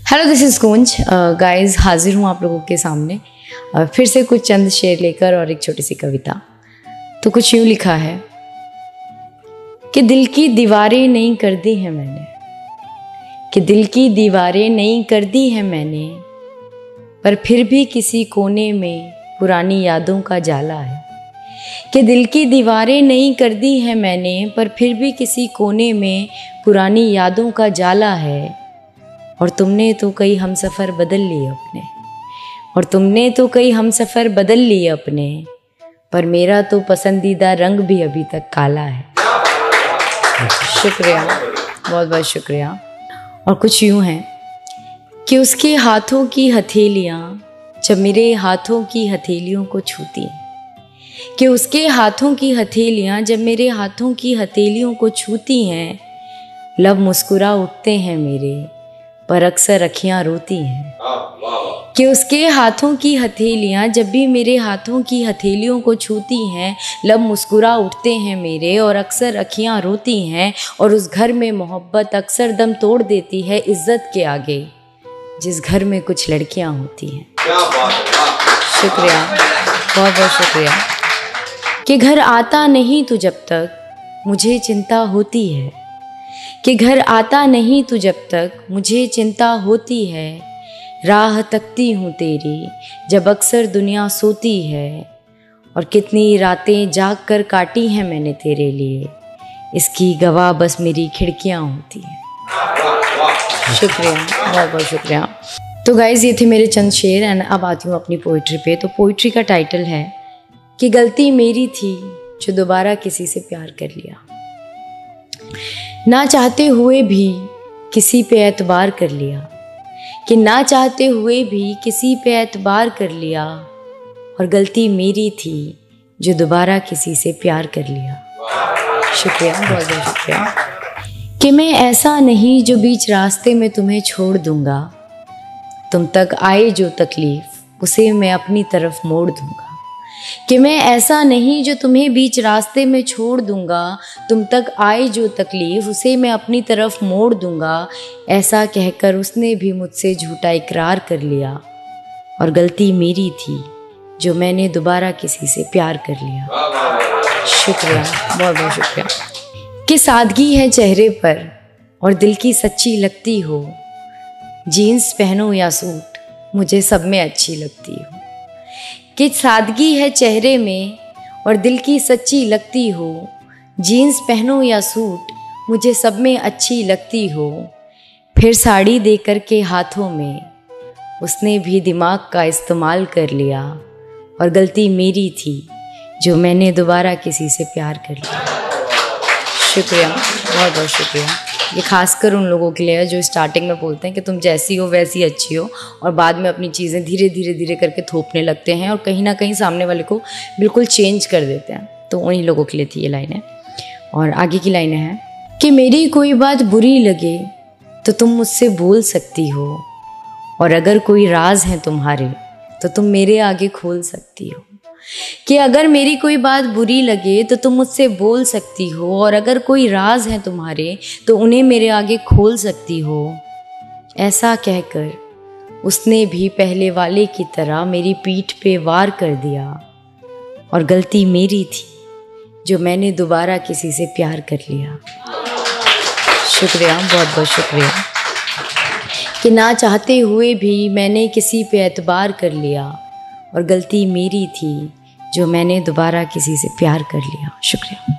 Hello, this is Kunj. Guys, हाजिर हूँ आप लोगों के सामने फिर से कुछ चंद शेर लेकर और एक छोटी सी कविता। तो कुछ यूँ लिखा है कि दिल की दीवारें नहीं कर दी हैं मैंने, कि दिल की दीवारें नहीं कर दी हैं मैंने, पर फिर भी किसी कोने में पुरानी यादों का जाला है। कि दिल की दीवारें नहीं कर दी हैं मैंने, पर फिर भी किसी कोने में पुरानी यादों का जाला है। और तुमने तो कई हमसफ़र बदल लिए अपने, और तुमने तो कई हमसफ़र बदल लिए अपने, पर मेरा तो पसंदीदा रंग भी अभी तक काला है। शुक्रिया, बहुत बहुत शुक्रिया। और कुछ यूँ है कि उसके हाथों की हथेलियाँ जब मेरे हाथों की हथेलियों को छूती हैं, कि उसके हाथों की हथेलियाँ जब मेरे हाथों की हथेलियों को छूती हैं, लब मुस्कुरा उठते हैं मेरे, पर अक्सर अखियाँ रोती हैं। कि उसके हाथों की हथेलियाँ जब भी मेरे हाथों की हथेलियों को छूती हैं, लब मुस्कुरा उठते हैं मेरे, और अक्सर अखियाँ रोती हैं। और उस घर में मोहब्बत अक्सर दम तोड़ देती है इज्जत के आगे, जिस घर में कुछ लड़कियाँ होती हैं। शुक्रिया, बहुत बहुत शुक्रिया। कि घर आता नहीं तू जब तक मुझे चिंता होती है, कि घर आता नहीं तू जब तक मुझे चिंता होती है। राह तकती हूँ तेरी जब अक्सर दुनिया सोती है, और कितनी रातें जाग कर काटी हैं मैंने तेरे लिए, इसकी गवाह बस मेरी खिड़कियाँ होती हैं। शुक्रिया, बहुत बहुत शुक्रिया। तो गाइज़, ये थे मेरे चंद शेर। एंड अब आती हूँ अपनी पोइट्री पे। तो पोइट्री का टाइटल है कि गलती मेरी थी जो दोबारा किसी से प्यार कर लिया, ना चाहते हुए भी किसी पे एतबार कर लिया, कि ना चाहते हुए भी किसी पे एतबार कर लिया, और गलती मेरी थी जो दोबारा किसी से प्यार कर लिया। शुक्रिया, बहुत बहुत शुक्रिया। कि मैं ऐसा नहीं जो बीच रास्ते में तुम्हें छोड़ दूंगा, तुम तक आए जो तकलीफ़ उसे मैं अपनी तरफ मोड़ दूंगा। कि मैं ऐसा नहीं जो तुम्हें बीच रास्ते में छोड़ दूंगा, तुम तक आए जो तकलीफ़ उसे मैं अपनी तरफ मोड़ दूंगा। ऐसा कहकर उसने भी मुझसे झूठा इकरार कर लिया, और गलती मेरी थी जो मैंने दोबारा किसी से प्यार कर लिया। शुक्रिया, बहुत बहुत शुक्रिया। कि सादगी है चेहरे पर और दिल की सच्ची लगती हो, जीन्स पहनो या सूट मुझे सब में अच्छी लगती हो। कि सादगी है चेहरे में और दिल की सच्ची लगती हो, जीन्स पहनो या सूट मुझे सब में अच्छी लगती हो। फिर साड़ी दे कर के हाथों में उसने भी दिमाग का इस्तेमाल कर लिया, और गलती मेरी थी जो मैंने दोबारा किसी से प्यार कर लिया। शुक्रिया, बहुत बहुत शुक्रिया। ये खासकर उन लोगों के लिए है जो स्टार्टिंग में बोलते हैं कि तुम जैसी हो वैसी अच्छी हो, और बाद में अपनी चीज़ें धीरे धीरे धीरे करके थोपने लगते हैं और कहीं ना कहीं सामने वाले को बिल्कुल चेंज कर देते हैं। तो उन्हीं लोगों के लिए थी ये लाइनें। और आगे की लाइनें हैं कि मेरी कोई बात बुरी लगे तो तुम मुझसे बोल सकती हो, और अगर कोई राज है तुम्हारे तो तुम मेरे आगे खोल सकती हो। कि अगर मेरी कोई बात बुरी लगे तो तुम मुझसे बोल सकती हो, और अगर कोई राज है तुम्हारे तो उन्हें मेरे आगे खोल सकती हो। ऐसा कहकर उसने भी पहले वाले की तरह मेरी पीठ पे वार कर दिया, और गलती मेरी थी जो मैंने दोबारा किसी से प्यार कर लिया। शुक्रिया, बहुत बहुत शुक्रिया। कि ना चाहते हुए भी मैंने किसी पे एतबार कर लिया, और गलती मेरी थी जो मैंने दोबारा किसी से प्यार कर लिया। शुक्रिया।